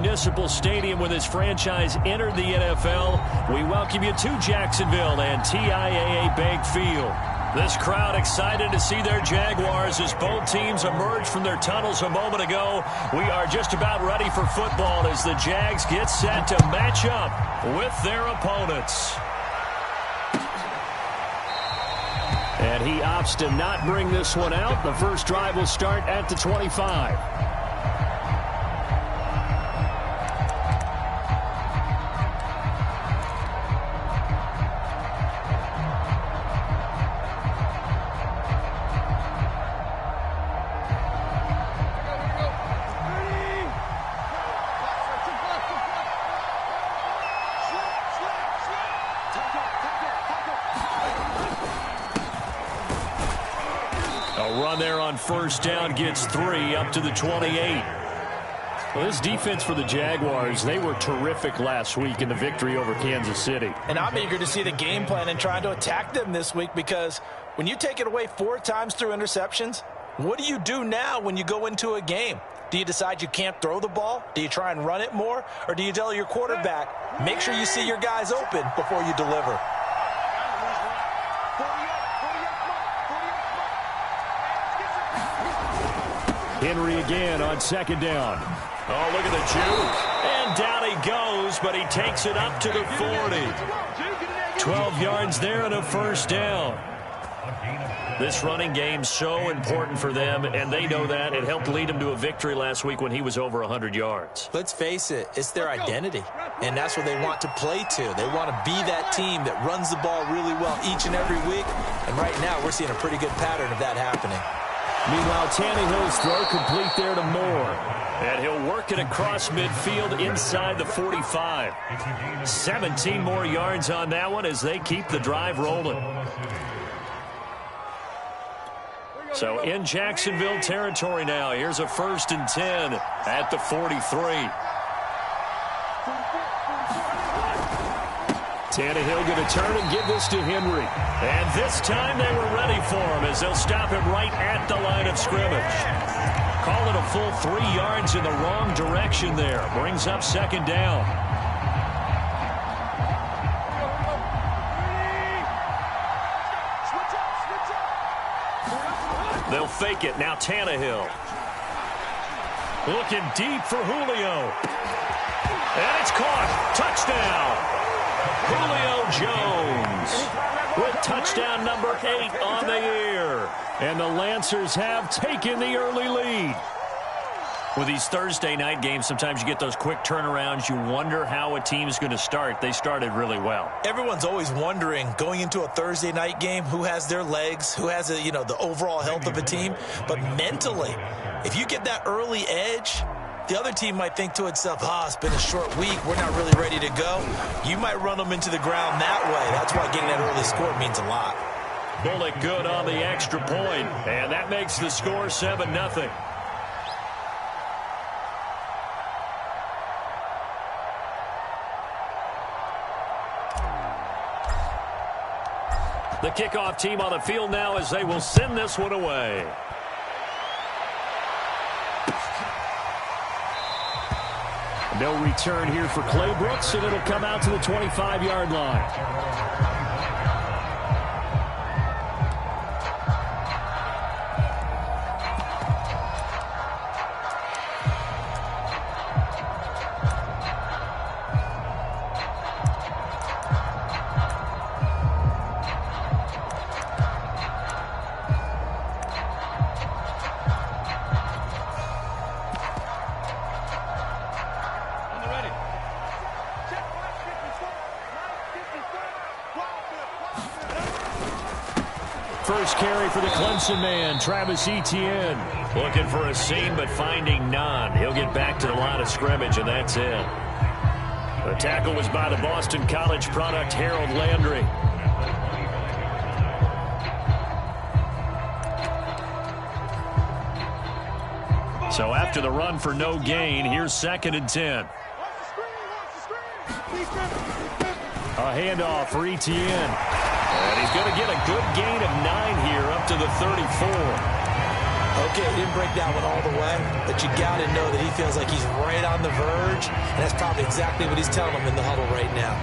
Municipal Stadium when this franchise entered the NFL. We welcome you to Jacksonville and TIAA Bank Field. This crowd excited to see their Jaguars as both teams emerge from their tunnels a moment ago. We are just about ready for football as the Jags get set to match up with their opponents. And he opts to not bring this one out. The first drive will start at the 25. There on first down gets 3 up to the 28. Well, this defense for the Jaguars, they were terrific last week in the victory over Kansas City. And I'm eager to see the game plan and trying to attack them this week, because when you take it away 4 times through interceptions, what do you do now when you go into a game? Do you decide you can't throw the ball? Do you try and run it more? Or do you tell your quarterback, make sure you see your guys open before you deliver? Henry again on second down. Oh, look at the juke. And down he goes, but he takes it up to the 40. 12 yards there and a first down. This running game's so important for them, and they know that. It helped lead them to a victory last week when he was over 100 yards. Let's face it, it's their identity, and that's what they want to play to. They want to be that team that runs the ball really well each and every week, and right now we're seeing a pretty good pattern of that happening. Meanwhile, Tannehill's throw complete there to Moore. And he'll work it across midfield inside the 45. 17 more yards on that one as they keep the drive rolling. So in Jacksonville territory now. Here's a 1st and 10 at the 43. Tannehill going to turn and give this to Henry. And this time they were ready for him as they'll stop him right at the line of scrimmage. Call it a full 3 yards in the wrong direction there. Brings up second down. They'll fake it. Now Tannehill. Looking deep for Julio. And it's caught. Touchdown. Julio Jones with touchdown number 8 on the year. And the Lancers have taken the early lead. With these Thursday night games, sometimes you get those quick turnarounds. You wonder how a team's going to start. They started really well. Everyone's always wondering, going into a Thursday night game, who has their legs, who has the overall health of a team. But mentally, if you get that early edge, the other team might think to itself, it's been a short week, we're not really ready to go. You might run them into the ground that way. That's why getting that early score means a lot. Bullock good on the extra point, and that makes the score 7-0. The kickoff team on the field now as they will send this one away. No return here for Clay Brooks, and it'll come out to the 25-yard line. First carry for the Clemson man, Travis Etienne. Looking for a seam, but finding none. He'll get back to the line of scrimmage, and that's it. The tackle was by the Boston College product, Harold Landry. So after the run for no gain, here's 2nd and 10. A handoff for Etienne. And he's going to get a good gain of 9 here up to the 34. Okay, he didn't break that one all the way, but you got to know that he feels like he's right on the verge, and that's probably exactly what he's telling them in the huddle right now.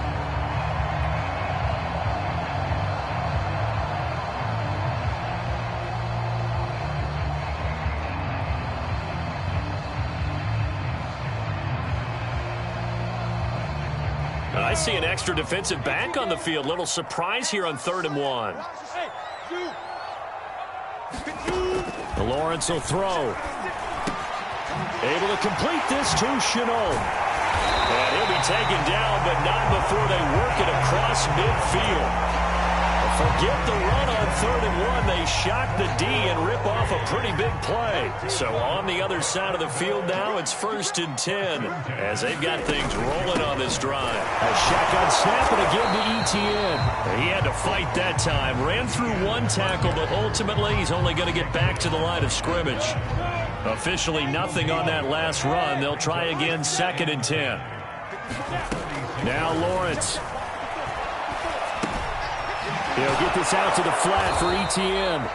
I see an extra defensive back on the field. Little surprise here on 3rd and 1. Lawrence will throw. Able to complete this to Chenault. And he'll be taken down, but not before they work it across midfield. Forget the run on 3rd and 1. They shock the D and rip off a pretty big play. So on the other side of the field now, it's 1st and 10 as they've got things rolling on this drive. A shotgun snap and again to Etienne. He had to fight that time. Ran through one tackle, but ultimately he's only going to get back to the line of scrimmage. Officially nothing on that last run. They'll try again 2nd and 10. Now Lawrence. He'll get this out to the flat for Etienne.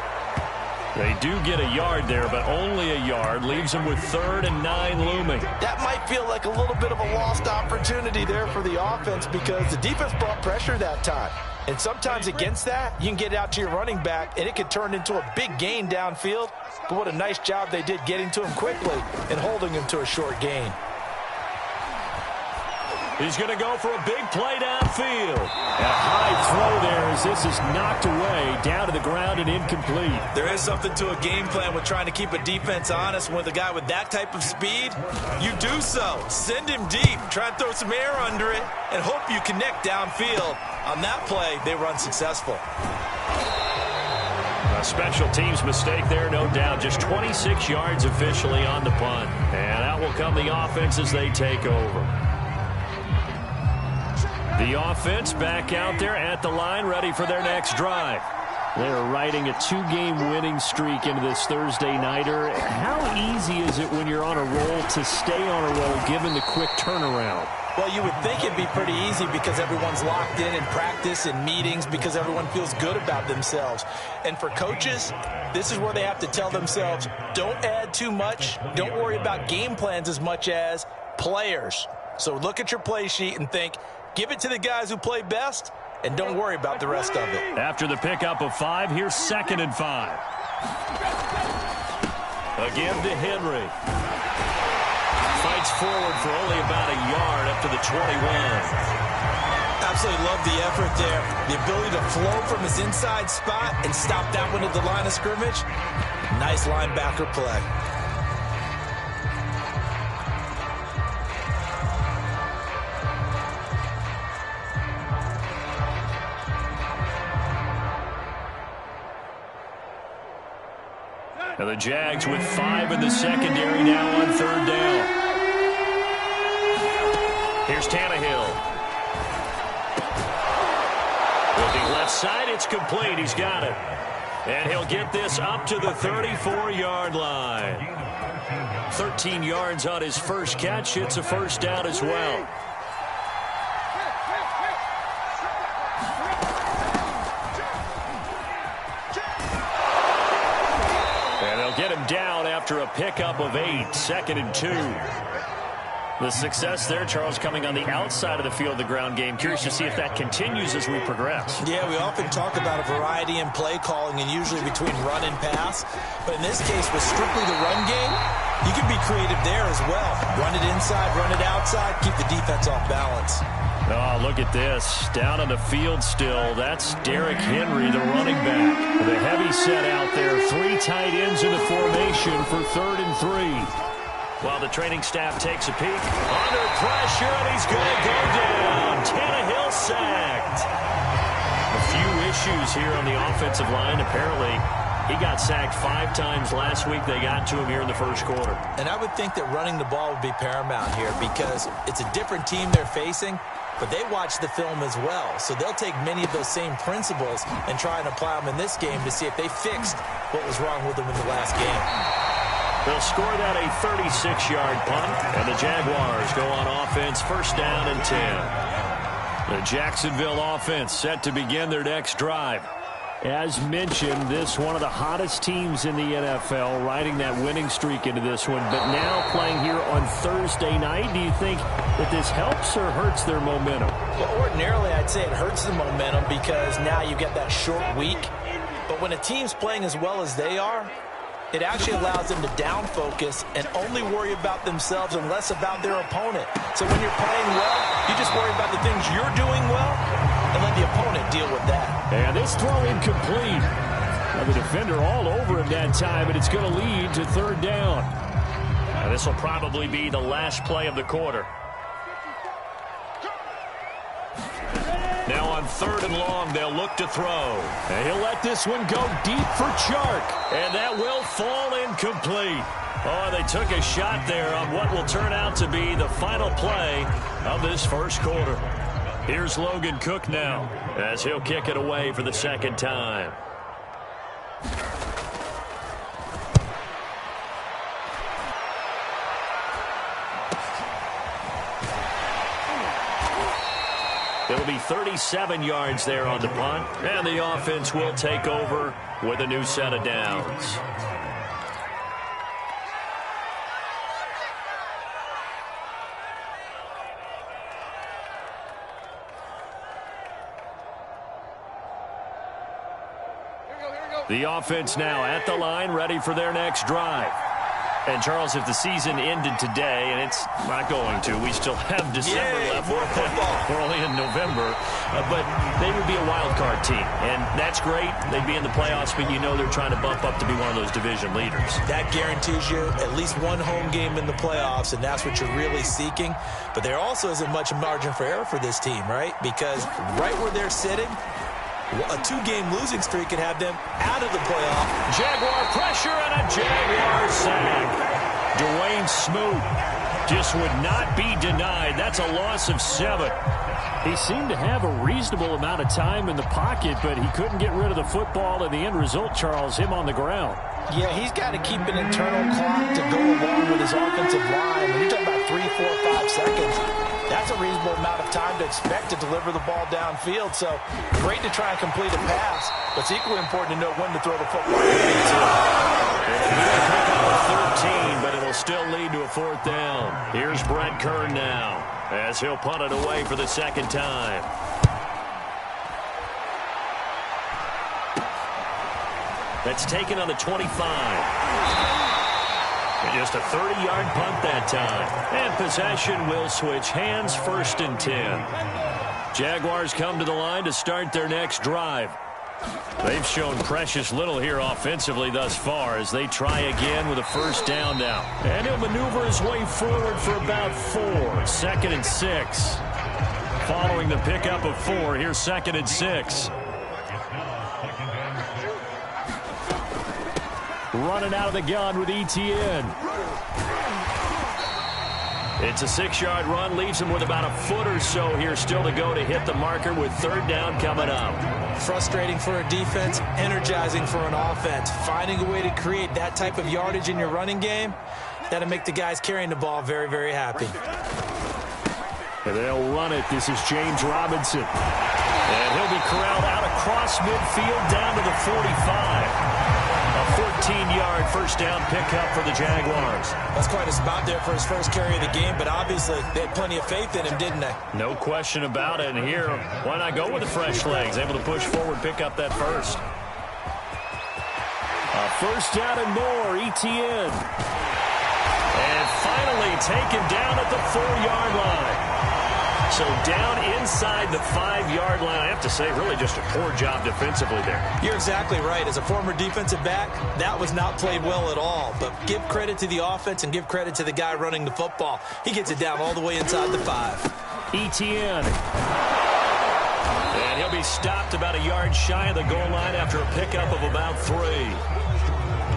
They do get a yard there, but only a yard. Leaves them with 3rd and 9 looming. That might feel like a little bit of a lost opportunity there for the offense because the defense brought pressure that time. And sometimes against that, you can get out to your running back, and it could turn into a big gain downfield. But what a nice job they did getting to him quickly and holding him to a short gain. He's going to go for a big play downfield. A high throw there as this is knocked away, down to the ground and incomplete. There is something to a game plan with trying to keep a defense honest. With a guy with that type of speed, you do so. Send him deep. Try and throw some air under it and hope you connect downfield. On that play, they run successful. A special teams mistake there, no doubt. Just 26 yards officially on the punt. And out will come the offense as they take over. The offense back out there at the line, ready for their next drive. They're riding a 2-game winning streak into this Thursday nighter. How easy is it when you're on a roll to stay on a roll given the quick turnaround? Well, you would think it'd be pretty easy because everyone's locked in practice and meetings because everyone feels good about themselves. And for coaches, this is where they have to tell themselves, don't add too much. Don't worry about game plans as much as players. So look at your play sheet and think, give it to the guys who play best, and don't worry about the rest of it. After the pickup of 5, here's 2nd and 5. Again to Henry. Fights forward for only about a yard up to the 21. Absolutely love the effort there. The ability to flow from his inside spot and stop that one at the line of scrimmage. Nice linebacker play. And the Jags with 5 in the secondary now on 3rd down. Here's Tannehill. Looking left side, it's complete. He's got it. And he'll get this up to the 34-yard line. 13 yards on his first catch. It's a 1st down as well. Get him down after a pickup of 8, 2nd and 2. The success there, Charles, coming on the outside of the field, the ground game. Curious to see if that continues as we progress. Yeah, we often talk about a variety in play calling and usually between run and pass. But in this case, with strictly the run game, you can be creative there as well. Run it inside, run it outside, keep the defense off balance. Oh, look at this. Down on the field still. That's Derrick Henry, the running back. With a heavy set out there. 3 tight ends in the formation for 3rd and 3. While the training staff takes a peek. Under pressure, and he's going to go down. Tannehill sacked. A few issues here on the offensive line. Apparently, he got sacked 5 times last week. They got to him here in the first quarter. And I would think that running the ball would be paramount here because it's a different team they're facing. But they watch the film as well, so they'll take many of those same principles and try and apply them in this game to see if they fixed what was wrong with them in the last game. They'll score that a 36-yard punt, and the Jaguars go on offense, 1st down and 10. The Jacksonville offense set to begin their next drive. As mentioned, this one of the hottest teams in the NFL, riding that winning streak into this one, but now playing here on Thursday night. Do you think that this helps or hurts their momentum? Well, ordinarily, I'd say it hurts the momentum because now you get that short week. But when a team's playing as well as they are, it actually allows them to down focus and only worry about themselves and less about their opponent. So when you're playing well, you just worry about the things you're doing well and let the opponent deal with that. And this throw incomplete. Now the defender all over him that time, and it's going to lead to third down. This will probably be the last play of the quarter. Now on third and long, they'll look to throw. And he'll let this one go deep for Chark. And that will fall incomplete. Oh, they took a shot there on what will turn out to be the final play of this first quarter. Here's Logan Cook now as he'll kick it away for the second time. It'll be 37 yards there on the punt, and the offense will take over with a new set of downs. The offense now at the line, ready for their next drive. And, Charles, if the season ended today, and it's not going to, we still have December left. We're only in November. But they would be a wild card team. And that's great. They'd be in the playoffs, but you know they're trying to bump up to be one of those division leaders. That guarantees you at least one home game in the playoffs, and that's what you're really seeking. But there also isn't much margin for error for this team, right? Because right where they're sitting, a two-game losing streak could have them out of the playoff. Jaguar pressure and a Jaguar sack. Dwayne Smoot just would not be denied. That's a loss of 7. He seemed to have a reasonable amount of time in the pocket, but he couldn't get rid of the football, and the end result, Charles, him on the ground. Yeah, he's got to keep an internal clock to go along with his offensive line. When you talk about 3, 4, 5 seconds, that's a reasonable amount of time to expect to deliver the ball downfield. So great to try and complete a pass, but it's equally important to know when to throw the football. It'll be a pickup of 13, but it'll still lead to a fourth down. Here's Brett Kern now as he'll punt it away for the second time. That's taken on the 25. And just a 30-yard punt that time. And possession will switch hands, first and 10. Jaguars come to the line to start their next drive. They've shown precious little here offensively thus far as they try again with a first down now. And he'll maneuver his way forward for about 4. Second and 6. Following the pickup of 4, here's second and 6. Running out of the gun with ETN. It's a 6-yard run, leaves him with about a foot or so here still to go to hit the marker with third down coming up. Frustrating for a defense, energizing for an offense. Finding a way to create that type of yardage in your running game, that'll make the guys carrying the ball very, very happy. And they'll run it. This is James Robinson. And he'll be corralled out across midfield down to the 45. A 14-yard first down pickup for the Jaguars. That's quite a spot there for his first carry of the game, but obviously they had plenty of faith in him, didn't they? No question about it. And here, why not go with the fresh legs? Able to push forward, pick up that first. A first down and more, ETN. And finally taken down at the 4-yard line. So down inside the 5-yard line. I have to say, really just a poor job defensively there. You're exactly right. As a former defensive back, that was not played well at all. But give credit to the offense and give credit to the guy running the football. He gets it down all the way inside the 5. ETN. And he'll be stopped about a yard shy of the goal line after a pickup of about 3.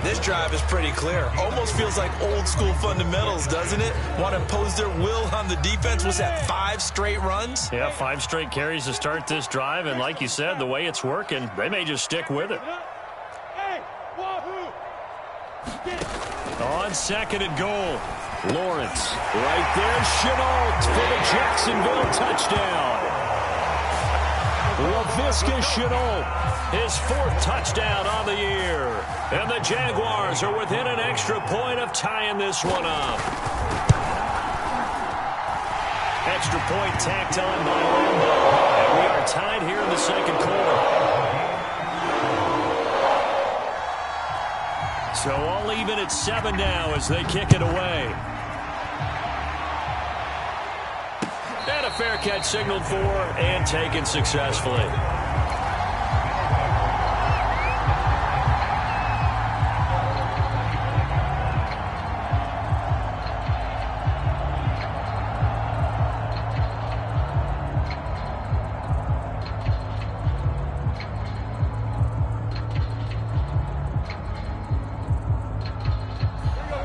This drive is pretty clear. Almost feels like old school fundamentals, doesn't it? Want to impose their will on the defense. Was that 5 straight runs? Yeah, 5 straight carries to start this drive. And like you said, the way it's working, they may just stick with it. On second and goal, Lawrence. Right there, Chenault for the Jacksonville touchdown. Laviska Shenault, his 4th touchdown on the year. And the Jaguars are within an extra point of tying this one up. Extra point tacked on by Lambeau. And we are tied here in the second quarter. So all even at 7 now as they kick it away. And a fair catch signaled for and taken successfully.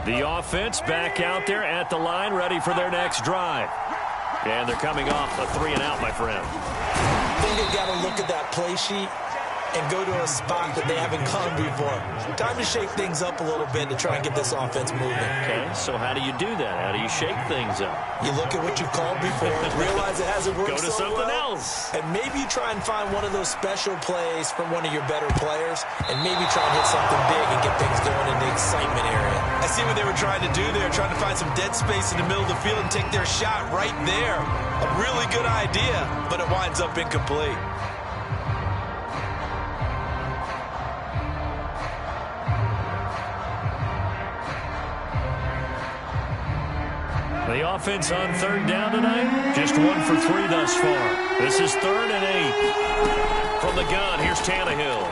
The offense back out there at the line, ready for their next drive. And they're coming off a 3-and-out, my friend. I think they've got to look at that play sheet and go to a spot that they haven't gone before. Time to shake things up a little bit to try and get this offense moving. Okay, so how do you do that? How do you shake things up? You look at what you called before, realize it hasn't worked so well. Go to something else. And maybe you try and find one of those special plays from one of your better players, and maybe try and hit something big and get things going in the excitement area. I see what they were trying to do there, trying to find some dead space in the middle of the field and take their shot right there. A really good idea, but it winds up incomplete. The offense on 3rd down tonight, just 1 for 3 thus far. This is 3rd and 8. From the gun, here's Tannehill.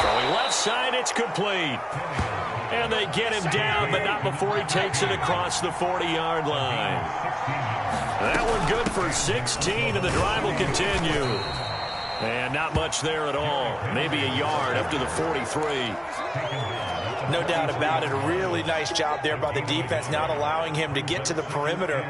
Throwing left side, it's complete. And they get him down, but not before he takes it across the 40-yard line. That one good for 16, and the drive will continue. And not much there at all. Maybe a yard up to the 43. No doubt about it. A really nice job there by the defense, not allowing him to get to the perimeter.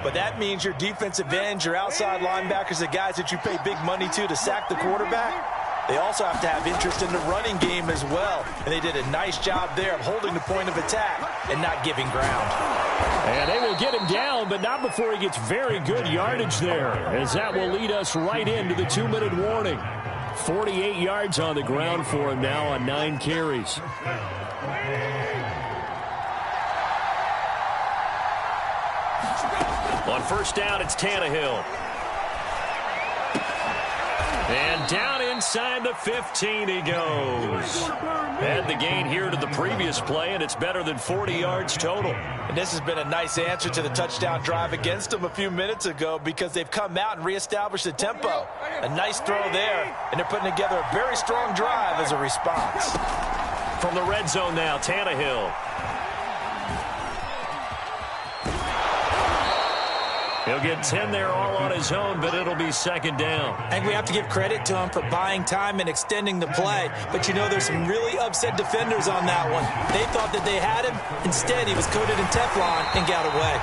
But that means your defensive ends, your outside linebackers, the guys that you pay big money to sack the quarterback, they also have to have interest in the running game as well. And they did a nice job there of holding the point of attack and not giving ground. And they will get him down, but not before he gets very good yardage there, as that will lead us right into the 2-minute warning. 48 yards on the ground for him now on 9 carries. On 1st down, it's Tannehill. And down inside the 15 he goes. Had the gain here to the previous play, and it's better than 40 yards total. And this has been a nice answer to the touchdown drive against them a few minutes ago, because they've come out and reestablished the tempo. A nice throw there, and they're putting together a very strong drive as a response. From the red zone now, Tannehill. He'll get 10 there all on his own, but it'll be 2nd down. I think we have to give credit to him for buying time and extending the play. But, you know, there's some really upset defenders on that one. They thought that they had him. Instead, he was coated in Teflon and got away.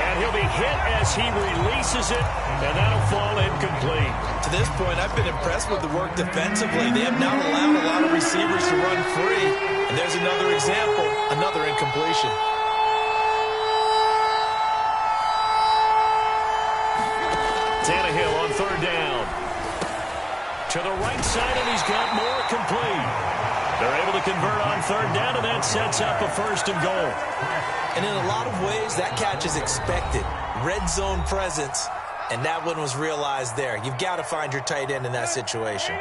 And he'll be hit as he releases it, and that'll fall incomplete. To this point, I've been impressed with the work defensively. They have not allowed a lot of receivers to run free. And there's another example, another incompletion. Tannehill on 3rd down. To the right side, and he's got more complete. They're able to convert on 3rd down, and that sets up a 1st and goal. And in a lot of ways, that catch is expected. Red zone presence, and that one was realized there. You've got to find your tight end in that situation.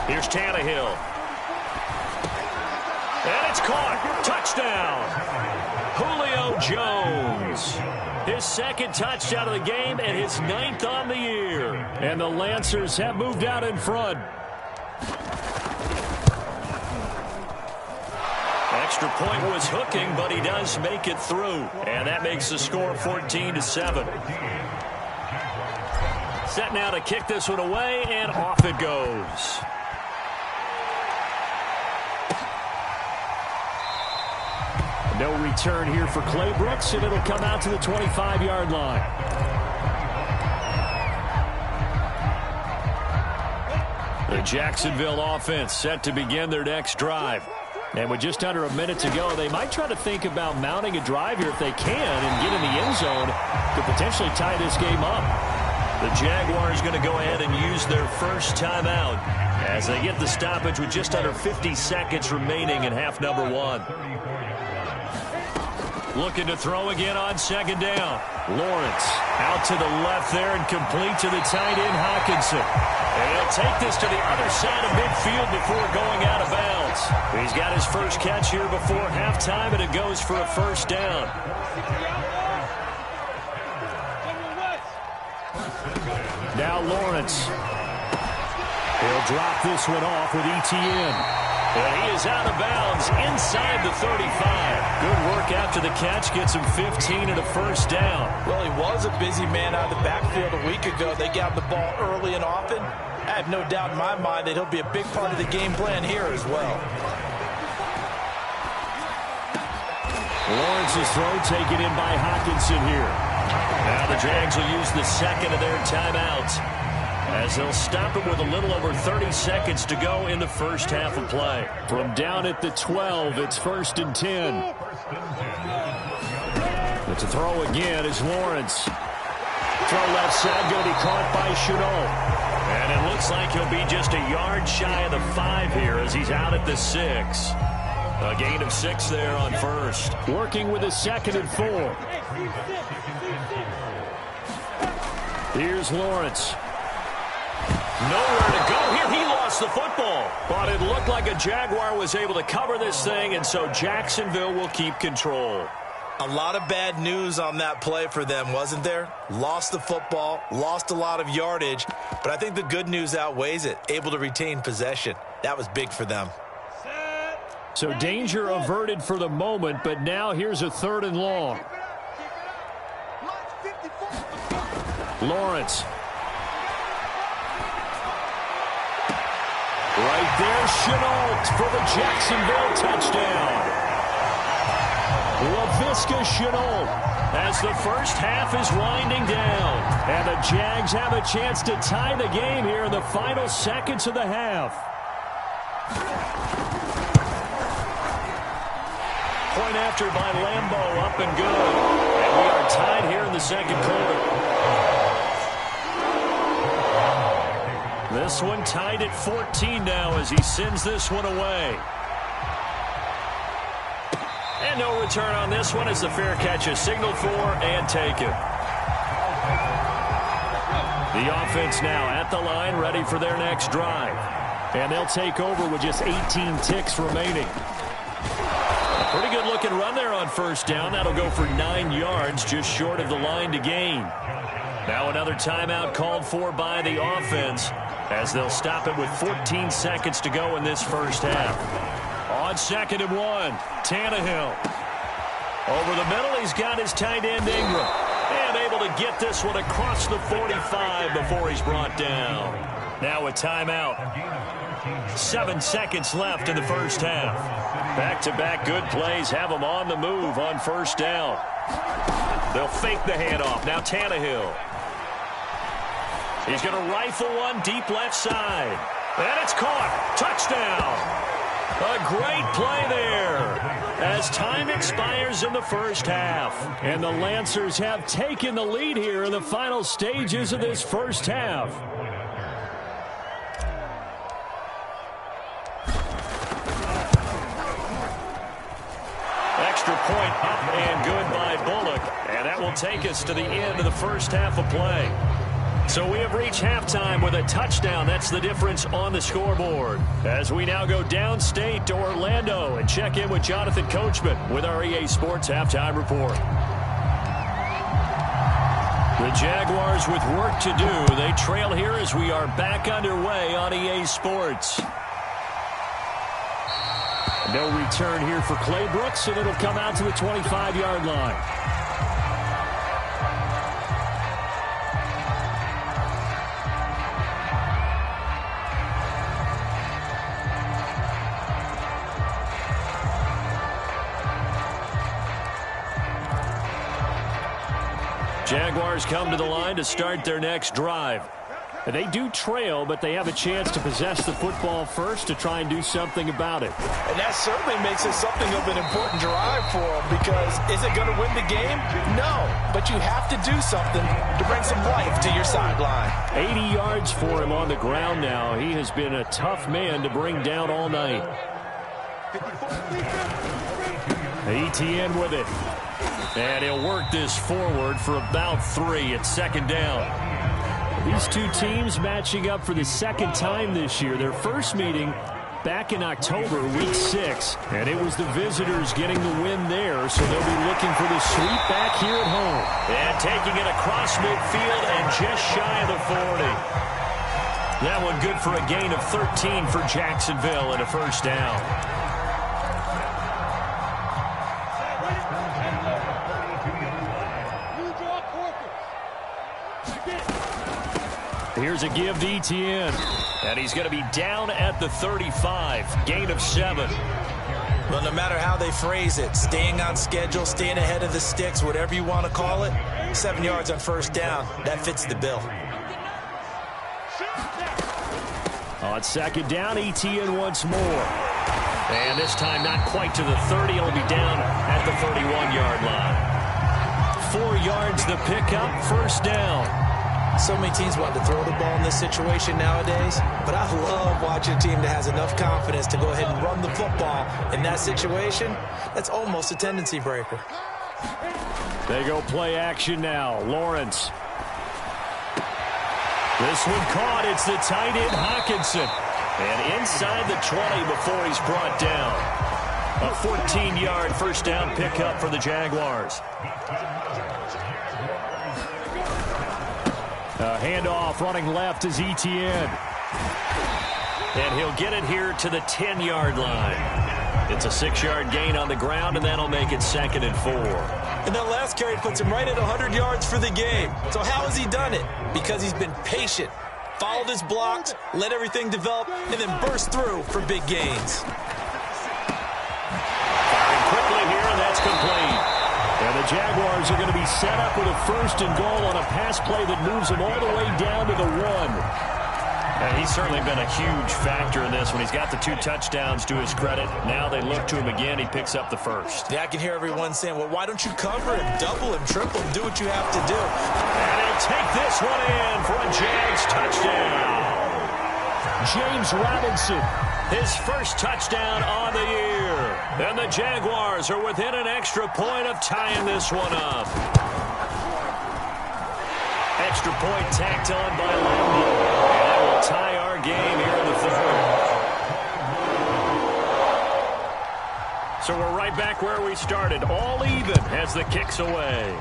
Here's Tannehill. And it's caught. Touchdown. Julio Jones. His 2nd touchdown of the game and his 9th on the year. And the Lancers have moved out in front. Extra point was hooking, but he does make it through. And that makes the score 14-7. Set now to kick this one away, and off it goes. No return here for Clay Brooks, and it'll come out to the 25-yard line. The Jacksonville offense set to begin their next drive. And with just under a minute to go, they might try to think about mounting a drive here if they can and get in the end zone to potentially tie this game up. The Jaguars going to go ahead and use their first timeout as they get the stoppage with just under 50 seconds remaining in half number one. Looking to throw again on second down. Lawrence out to the left there and complete to the tight end Hockenson. And he'll take this to the other side of midfield before going out of bounds. He's got his first catch here before halftime, and it goes for a first down. Now Lawrence. He'll drop this one off with ETN. And he is out of bounds inside the 35. Good work after the catch. Gets him 15 and a first down. Well, he was a busy man out of the backfield a week ago. They got the ball early and often. I have no doubt in my mind that he'll be a big part of the game plan here as well. Lawrence's throw taken in by Hockenson here. Now the Jags will use the second of their timeouts as they'll stop it with a little over 30 seconds to go in the first half of play. From down at the 12, it's 1st and 10. But to throw again is Lawrence. Throw left side, going to be caught by Chenault. And it looks like he'll be just a yard shy of the 5 here as he's out at the 6. A gain of 6 there on first. Working with a 2nd and 4. Here's Lawrence. Nowhere to go here. He lost the football. But it looked like a Jaguar was able to cover this thing, and so Jacksonville will keep control. A lot of bad news on that play for them, wasn't there? Lost the football, lost a lot of yardage, but I think the good news outweighs it. Able to retain possession. That was big for them. So danger averted for the moment, but now here's a 3rd and long. Lawrence. Right there, Chenault for the Jacksonville touchdown. LaVisca Chenault as the first half is winding down. And the Jags have a chance to tie the game here in the final seconds of the half. Point after by Lambeau, up and good. And we are tied here in the second quarter. This one tied at 14 now as he sends this one away. And no return on this one as the fair catch is signaled for and taken. The offense now at the line, ready for their next drive. And they'll take over with just 18 ticks remaining. A pretty good looking run there on first down. That'll go for 9 yards, just short of the line to gain. Now another timeout called for by the offense as they'll stop it with 14 seconds to go in this first half. On 2nd and 1, Tannehill. Over the middle, he's got his tight end Ingram. And able to get this one across the 45 before he's brought down. Now a timeout. 7 seconds left in the first half. Back-to-back good plays have them on the move on first down. They'll fake the handoff. Now Tannehill. He's going to rifle one deep left side. And it's caught. Touchdown. A great play there as time expires in the first half. And the Lancers have taken the lead here in the final stages of this first half. Extra point up and good by Bullock. And that will take us to the end of the first half of play. So we have reached halftime with a touchdown. That's the difference on the scoreboard. As we now go downstate to Orlando and check in with Jonathan Coachman with our EA Sports Halftime Report. The Jaguars with work to do. They trail here as we are back underway on EA Sports. No return here for Clay Brooks, and it'll come out to the 25-yard line. Jaguars come to the line to start their next drive. They do trail, but they have a chance to possess the football first to try and do something about it. And that certainly makes it something of an important drive for them, because is it going to win the game? No, but you have to do something to bring some life to your sideline. 80 yards for him on the ground now. He has been a tough man to bring down all night. Etienne with it. And he'll work this forward for about 3. It's second down. These two teams matching up for the second time this year. Their first meeting back in October, week 6. And it was the visitors getting the win there, so they'll be looking for the sweep back here at home. And taking it across midfield and just shy of the 40. That one good for a gain of 13 for Jacksonville and a first down. Here's a give to Etienne. And he's going to be down at the 35. Gain of 7. Well, no matter how they phrase it, staying on schedule, staying ahead of the sticks, whatever you want to call it, 7 yards on first down, that fits the bill. On second down, Etienne once more. And this time not quite to the 30. He'll be down at the 31-yard line. 4 yards the pickup, first down. So many teams want to throw the ball in this situation nowadays, but I love watching a team that has enough confidence to go ahead and run the football in that situation. That's almost a tendency breaker. They go play action now. Lawrence. This one caught. It's the tight end Hawkinson. And inside the 20 before he's brought down. A 14-yard first down pickup for the Jaguars. Handoff running left is Etienne. And he'll get it here to the 10-yard line. It's a 6-yard gain on the ground, and that'll make it 2nd and 4. And that last carry puts him right at 100 yards for the game. So how has he done it? Because he's been patient, followed his blocks, let everything develop, and then burst through for big gains. Firing quickly here, and that's complete. And the Jaguars are going to be set up with a 1st and goal on a pass play that moves them all the way down to the 1. And he's certainly been a huge factor in this when he's got the 2 touchdowns to his credit. Now they look to him again. He picks up the 1st. Yeah, I can hear everyone saying, well, why don't you cover him, double him, triple him, do what you have to do. And he'll take this one in for a Jags touchdown. James Robinson, his first touchdown on the year. And the Jaguars are within an extra point of tying this one up. Extra point tacked on by Lambo. And that will tie our game here in the 3rd. So we're right back where we started. All even as the kick's away.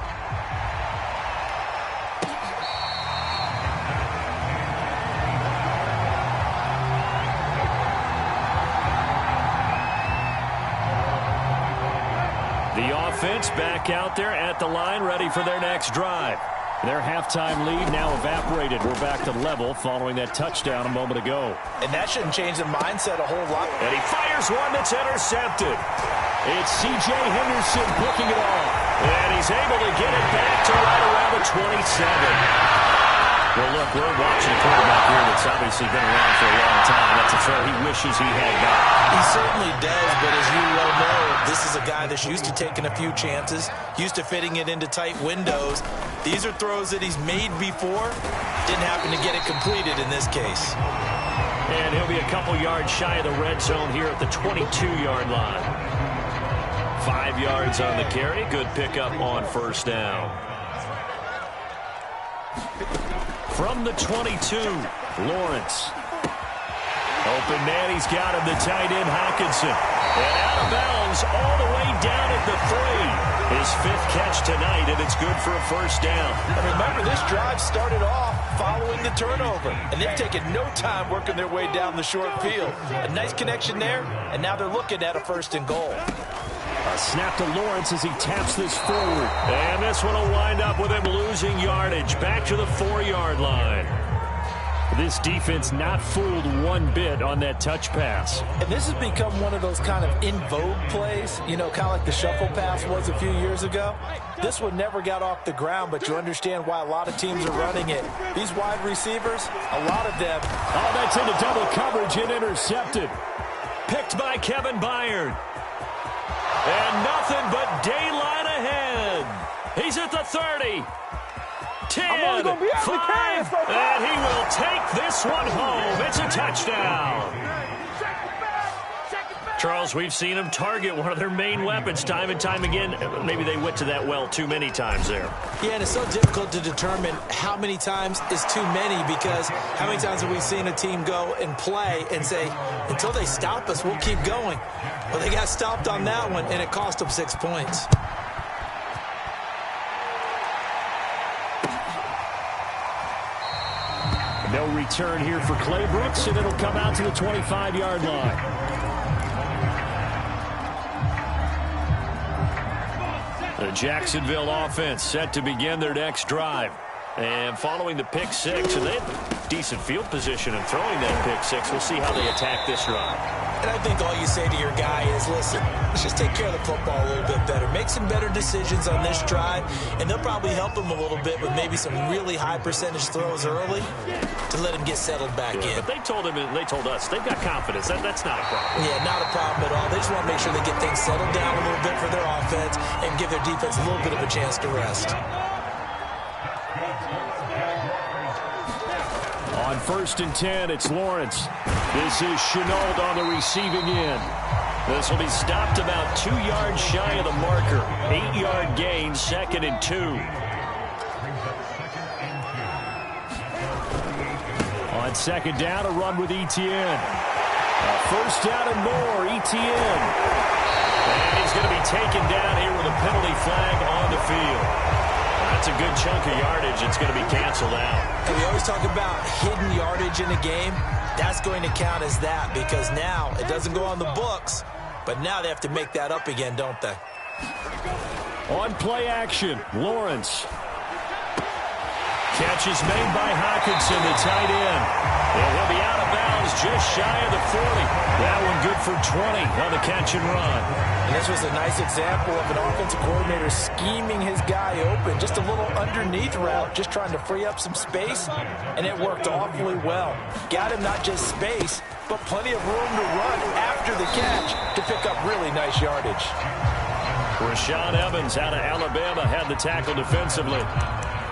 The offense back out there at the line, ready for their next drive. Their halftime lead now evaporated. We're back to level following that touchdown a moment ago. And that shouldn't change the mindset a whole lot. And he fires one that's intercepted. It's C.J. Henderson picking it off. And he's able to get it back to right around the 27. Well, look, we're watching a quarterback here that's obviously been around for a long time. That's a throw he wishes he had back. He certainly does, but as you well know, this is a guy that's used to taking a few chances, used to fitting it into tight windows. These are throws that he's made before. Didn't happen to get it completed in this case. And he'll be a couple yards shy of the red zone here at the 22-yard line. 5 yards on the carry. Good pickup on first down. From the 22, Lawrence. Open man, he's got him, the tight end, Hawkinson. And out of bounds all the way down at the 3. His 5th catch tonight, and it's good for a first down. And remember, this drive started off following the turnover. And they've taken no time working their way down the short field. A nice connection there, and now they're looking at a 1st and goal. A snap to Lawrence as he taps this forward. And this one will wind up with him losing yardage back to the 4-yard line. This defense not fooled one bit on that touch pass. And this has become one of those kind of in vogue plays, you know, kind of like the shuffle pass was a few years ago. This one never got off the ground, but you understand why a lot of teams are running it. These wide receivers, a lot of them. Oh, that's into double coverage and intercepted. Picked by Kevin Byard. And nothing but daylight ahead. He's at the 30. 10, 5, and he will take this one home. It's a touchdown. Charles, we've seen him target one of their main weapons time and time again. Maybe they went to that well too many times there. Yeah, and it's so difficult to determine how many times is too many, because how many times have we seen a team go and play and say, until they stop us, we'll keep going. Well, they got stopped on that one, and it cost them 6 points. No return here for Clay Brooks, and it'll come out to the 25-yard line. The Jacksonville offense set to begin their next drive. And following the pick six, and they have decent field position in throwing that pick six. We'll see how they attack this drive. And I think all you say to your guy is, listen, let's just take care of the football a little bit better. Make some better decisions on this drive, and they'll probably help him a little bit with maybe some really high percentage throws early to let him get settled back in. But they told him, and they told us, they've got confidence. That's not a problem. Yeah, not a problem at all. They just want to make sure they get things settled down a little bit for their offense and give their defense a little bit of a chance to rest. On 1st and 10, it's Lawrence. This is Chenault on the receiving end. This will be stopped about 2 yards shy of the marker. 8-yard gain, 2nd and 2. On 2nd down, a run with Etienne. First down and more, Etienne. And he's going to be taken down here with a penalty flag on the field. That's a good chunk of yardage. It's going to be canceled out. And we always talk about hidden yardage in a game. That's going to count as that, because now it doesn't go on the books, but now they have to make that up again, don't they? On play action, Lawrence. Catch is made by Hockenson, the tight end. And he'll be out of bounds just shy of the 40. That one good for 20 on the catch and run. And this was a nice example of an offensive coordinator scheming his guy open. Just a little underneath route, just trying to free up some space, and it worked awfully well. Got him not just space, but plenty of room to run after the catch to pick up really nice yardage. Rashaan Evans out of Alabama had the tackle defensively.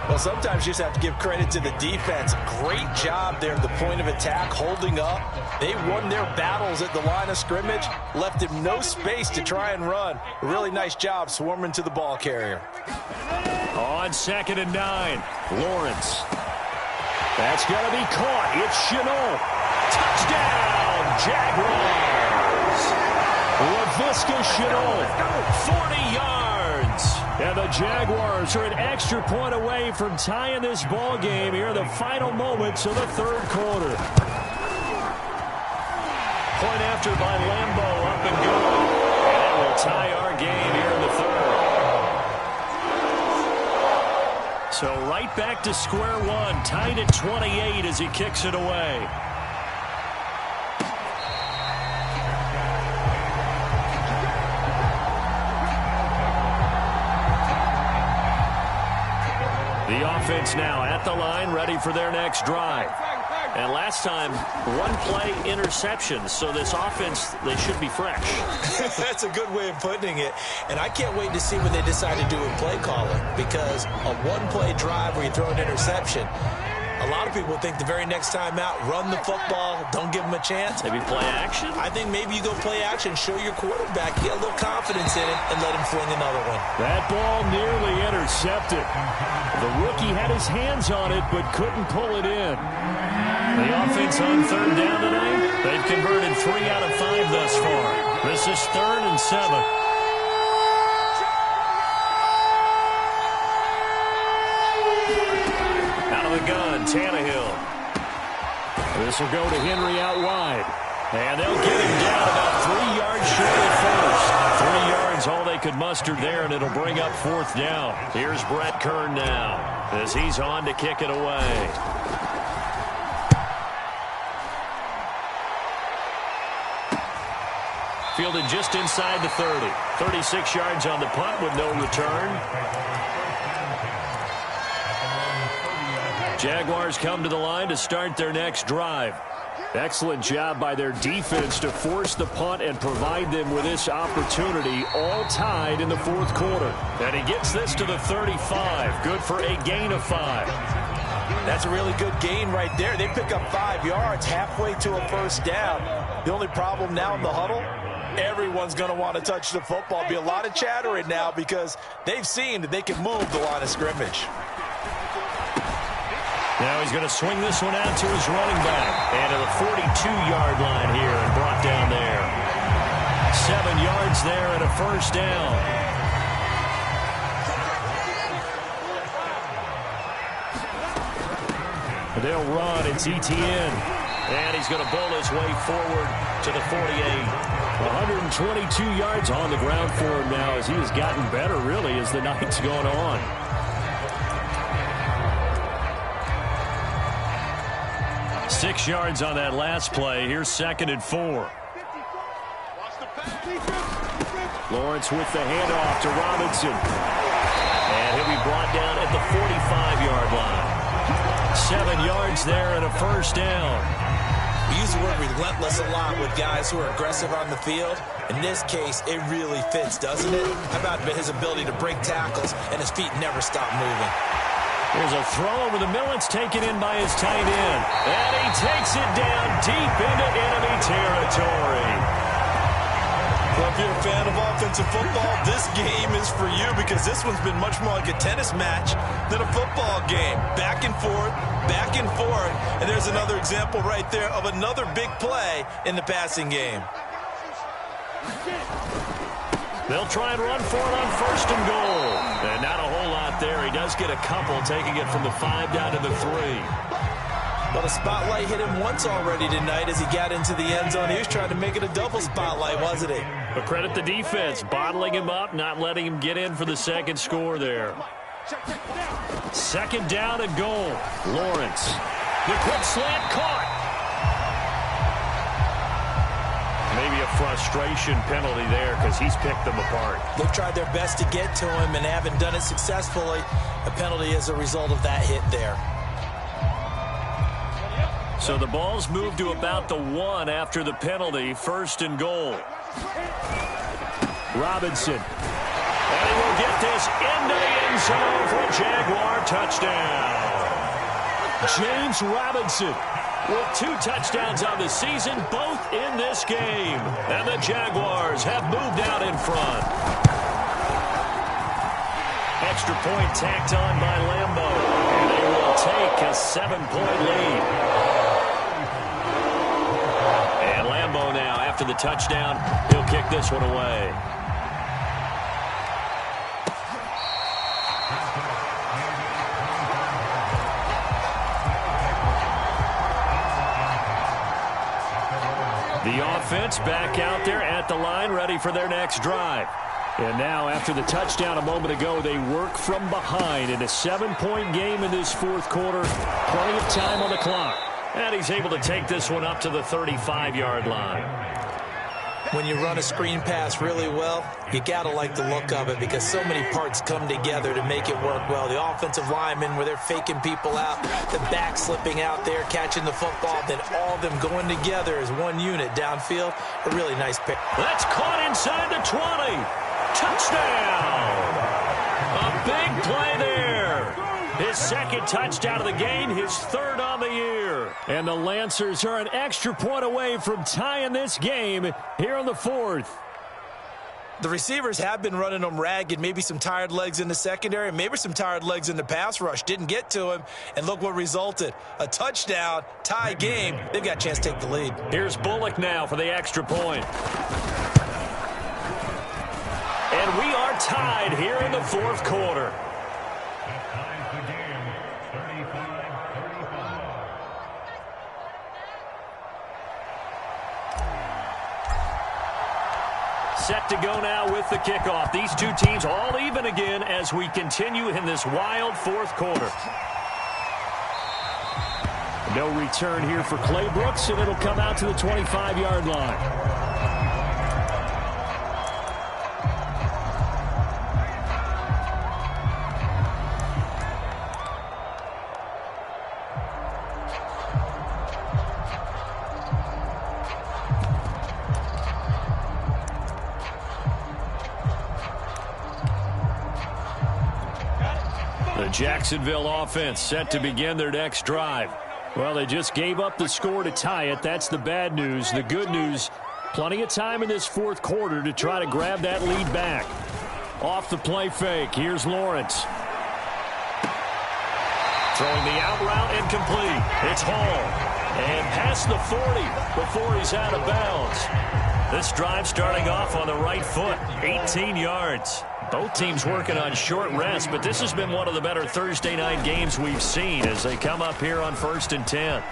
Well, sometimes you just have to give credit to the defense. Great job there at the point of attack, holding up. They won their battles at the line of scrimmage, left him no space to try and run. A really nice job swarming to the ball carrier. On 2nd and 9, Lawrence. That's going to be caught. It's Chenault. Touchdown, Jaguars. Laviska Chenault, 40 yards. And the Jaguars are an extra point away from tying this ball game here in the final moments of the 3rd quarter. Point after by Lambo, up and good. And it will tie our game here in the 3rd. So right back to square one, tied at 28 as he kicks it away. The offense now at the line, ready for their next drive. And last time, one play interception. So this offense, they should be fresh. That's a good way of putting it. And I can't wait to see what they decide to do with play calling, because a one-play drive where you throw an interception, a lot of people think the very next time out, run the football, don't give them a chance. Maybe play action? I think maybe you go play action, show your quarterback, get a little confidence in it, and let him fling another one. That ball nearly intercepted. The rookie had his hands on it, but couldn't pull it in. The offense on 3rd down tonight, they've converted 3 out of 5 thus far. This is 3rd and 7. The gun, Tannehill. This will go to Henry out wide. And they'll get him down about 3 yards short at first. 3 yards, all they could muster there, and it'll bring up 4th down. Here's Brett Kern now as he's on to kick it away. Fielded just inside the 30. 36 yards on the punt with no return. Jaguars come to the line to start their next drive. Excellent job by their defense to force the punt and provide them with this opportunity, all tied in the fourth quarter. And he gets this to the 35. Good for a gain of 5. That's a really good gain right there. They pick up 5 yards halfway to a first down. The only problem now in the huddle, everyone's going to want to touch the football. Be a lot of chattering now because they've seen that they can move the line of scrimmage. Now he's going to swing this one out to his running back. And to the 42-yard line here and brought down there. 7 yards there and a first down. They'll run. It's Etienne. And he's going to bowl his way forward to the 48. 122 yards on the ground for him now as he has gotten better, really, as the night's gone on. Six yards on that last play. Here's 2nd and 4. Lawrence with the handoff to Robinson. And he'll be brought down at the 45-yard line. 7 yards there and a first down. We use the word relentless a lot with guys who are aggressive on the field. In this case, it really fits, doesn't it? How about his ability to break tackles and his feet never stop moving? There's a throw over the middle. It's taken in by his tight end. And he takes it down deep into enemy territory. Well, if you're a fan of offensive football, this game is for you because this one's been much more like a tennis match than a football game. Back and forth, back and forth. And there's another example right there of another big play in the passing game. They'll try and run for it on 1st and goal. And not a whole lot there. He does get a couple, taking it from the 5 down to the 3. But a spotlight hit him once already tonight as he got into the end zone. He was trying to make it a double spotlight, wasn't he? But credit the defense, bottling him up, not letting him get in for the second score there. 2nd down and goal. Lawrence. The quick slant caught. Maybe a frustration penalty there because he's picked them apart. They've tried their best to get to him and haven't done it successfully. A penalty as a result of that hit there. So the ball's moved to about the 1 after the penalty. 1st and goal. Robinson. And he will get this into the end zone for a Jaguar touchdown. James Robinson with 2 touchdowns on the season, both in this game. And the Jaguars have moved out in front. Extra point tacked on by Lambo. And they will take a 7-point lead. And Lambo now, after the touchdown, he'll kick this one away. The offense back out there at the line, ready for their next drive. And now, after the touchdown a moment ago, they work from behind in a 7-point game in this fourth quarter. Plenty of time on the clock. And he's able to take this one up to the 35-yard line. When you run a screen pass really well, you got to like the look of it because so many parts come together to make it work well. The offensive linemen, where they're faking people out, the back slipping out there, catching the football, then all of them going together as one unit downfield. A really nice pick. That's caught inside the 20. Touchdown! A big play there. His 2nd touchdown of the game, his 3rd on the year. And the Lancers are an extra point away from tying this game here in the 4th. The receivers have been running them ragged. Maybe some tired legs in the secondary, maybe some tired legs in the pass rush. Didn't get to him, and look what resulted. A touchdown, tie game. They've got a chance to take the lead. Here's Bullock now for the extra point. And we are tied here in the 4th quarter. Set to go now with the kickoff. These two teams all even again as we continue in this wild 4th quarter. No return here for Clay Brooks, and it'll come out to the 25-yard line. Jacksonville offense set to begin their next drive. Well, they just gave up the score to tie it. That's the bad news. The good news, plenty of time in this fourth quarter to try to grab that lead back. Off the play fake, here's Lawrence. Throwing the out route incomplete. It's Hall. And past the 40 before he's out of bounds. This drive starting off on the right foot, 18 yards. Both teams working on short rest, but this has been one of the better Thursday night games we've seen as they come up here on 1st and 10.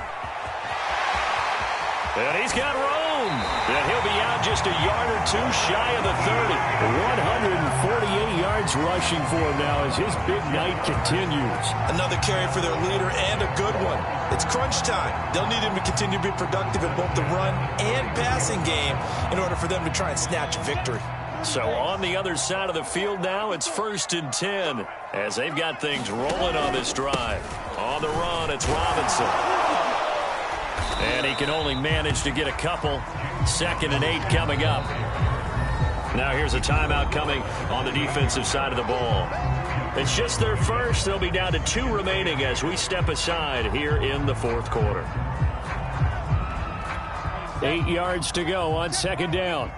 And he's got room. And he'll be out just a yard or two shy of the 30. 148 yards rushing for him now as his big night continues. Another carry for their leader and a good one. It's crunch time. They'll need him to continue to be productive in both the run and passing game in order for them to try and snatch a victory. So on the other side of the field now, it's 1st and 10 as they've got things rolling on this drive. On the run, it's Robinson. And he can only manage to get a couple. 2nd and 8 coming up. Now here's a timeout coming on the defensive side of the ball. It's just their first. They'll be down to 2 remaining as we step aside here in the fourth quarter. 8 yards to go on 2nd down.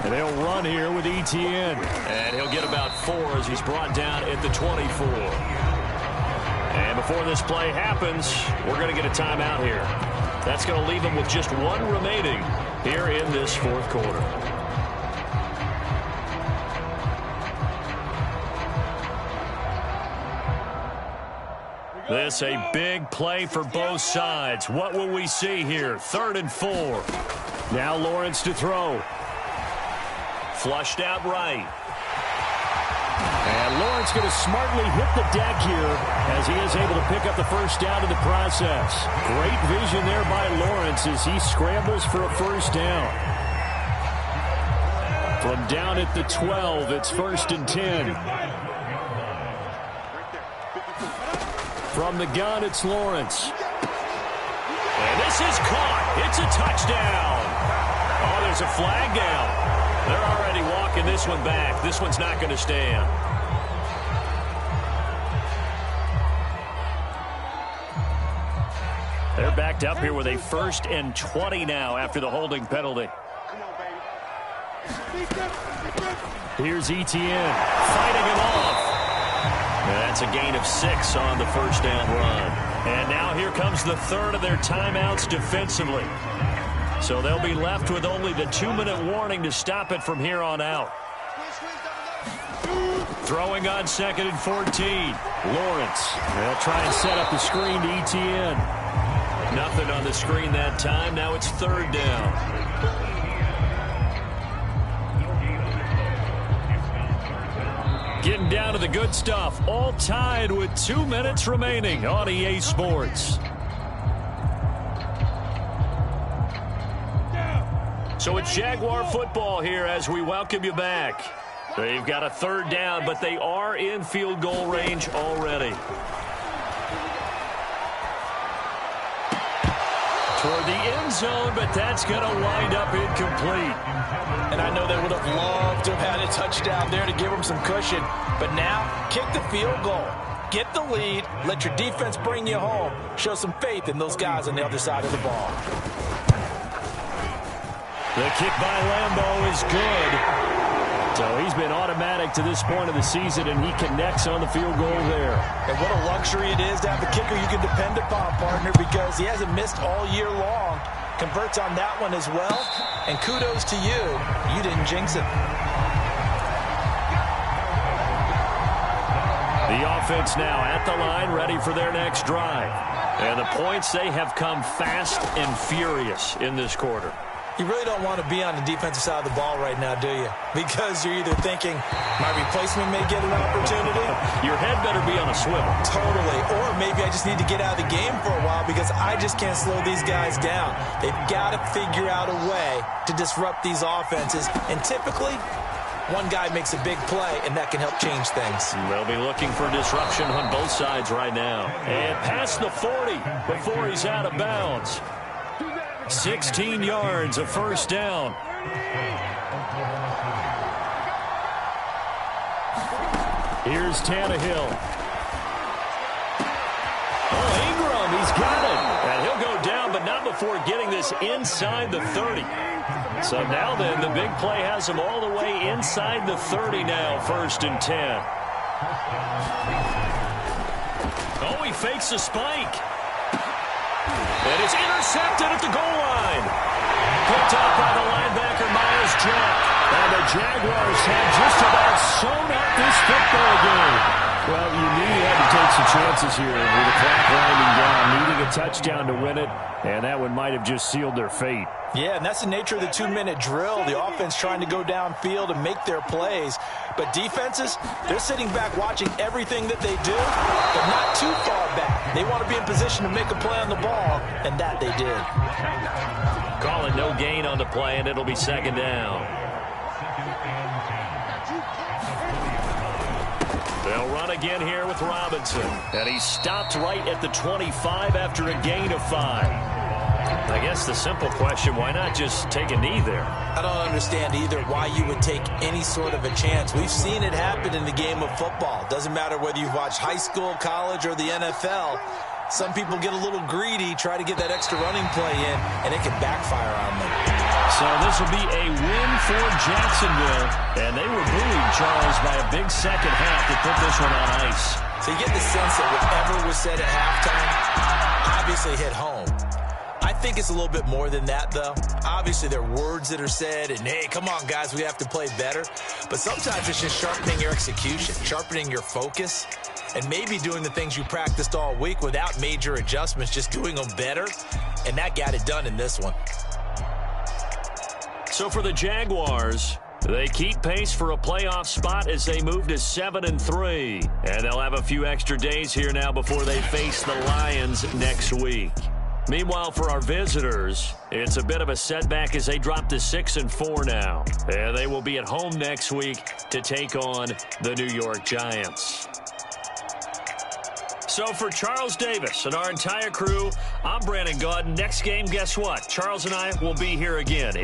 And they'll run here with Etienne. And he'll get about 4 as he's brought down at the 24. And before this play happens, we're going to get a timeout here. That's going to leave them with just 1 remaining here in this fourth quarter. This a big play for both sides. What will we see here? 3rd and 4. Now Lawrence to throw. Flushed out right. And Lawrence going to smartly hit the deck here as he is able to pick up the first down in the process. Great vision there by Lawrence as he scrambles for a first down. From down at the 12, it's 1st and 10. From the gun, it's Lawrence. And this is caught. It's a touchdown. Oh, there's a flag down. They're already walking this one back. This one's not going to stand. They're backed up here with a 1st and 20 now after the holding penalty. Here's Etienne fighting him off. And that's a gain of 6 on the first down run. And now here comes the 3rd of their timeouts defensively. So they'll be left with only the 2-minute warning to stop it from here on out. Throwing on 2nd and 14. Lawrence. They'll try and set up the screen to Etienne. Nothing on the screen that time. Now it's 3rd down. Getting down to the good stuff. All tied with 2 minutes remaining on EA Sports. So it's Jaguar football here as we welcome you back. They've got a 3rd down, but they are in field goal range already. Toward the end zone, but that's going to wind up incomplete. And I know they would have loved to have had a touchdown there to give them some cushion. But now, kick the field goal. Get the lead. Let your defense bring you home. Show some faith in those guys on the other side of the ball. The kick by Lambeau is good. So he's been automatic to this point of the season, and he connects on the field goal there. And what a luxury it is to have a kicker you can depend upon, partner, because he hasn't missed all year long. Converts on that one as well. And kudos to you. You didn't jinx it. The offense now at the line, ready for their next drive. And the points, they have come fast and furious in this quarter. You really don't want to be on the defensive side of the ball right now, do you? Because you're either thinking, my replacement may get an opportunity. Your head better be on a swivel. Totally. Or maybe I just need to get out of the game for a while because I just can't slow these guys down. They've got to figure out a way to disrupt these offenses. And typically, one guy makes a big play, and that can help change things. They'll be looking for disruption on both sides right now. And past the 40 before he's out of bounds. 16 yards, a first down. Here's Tannehill. Oh, Ingram, he's got it. And he'll go down, but not before getting this inside the 30. So now then, the big play has him all the way inside the 30 now, 1st and 10. Oh, he fakes the spike. And it's intercepted at the goal line. Picked up by the linebacker, Miles Jack. And the Jaguars have just about sewn up this football game. Well, you knew you had to take some chances here with the clock winding down, needing a touchdown to win it, and that one might have just sealed their fate. Yeah, and that's the nature of the 2-minute drill. The offense trying to go downfield and make their plays. But defenses, they're sitting back watching everything that they do, but not too far back. They want to be in position to make a play on the ball, and that they did. Call it no gain on the play, and it'll be 2nd down. They'll run again here with Robinson. And he stopped right at the 25 after a gain of 5. I guess the simple question, why not just take a knee there? I don't understand either why you would take any sort of a chance. We've seen it happen in the game of football. Doesn't matter whether you've watched high school, college, or the NFL. Some people get a little greedy, try to get that extra running play in, and it can backfire on them. So this will be a win for Jacksonville. And they were buoyed, Charles, by a big second half to put this one on ice. So you get the sense that whatever was said at halftime obviously hit home. I think it's a little bit more than that, though. Obviously, there are words that are said, and, hey, come on, guys, we have to play better. But sometimes it's just sharpening your execution, sharpening your focus, and maybe doing the things you practiced all week without major adjustments, just doing them better. And that got it done in this one. So for the Jaguars, they keep pace for a playoff spot as they move to 7-3. And they'll have a few extra days here now before they face the Lions next week. Meanwhile, for our visitors, it's a bit of a setback as they drop to 6-4 now. And they will be at home next week to take on the New York Giants. So for Charles Davis and our entire crew, I'm Brandon Gaudin. Next game, guess what? Charles and I will be here again.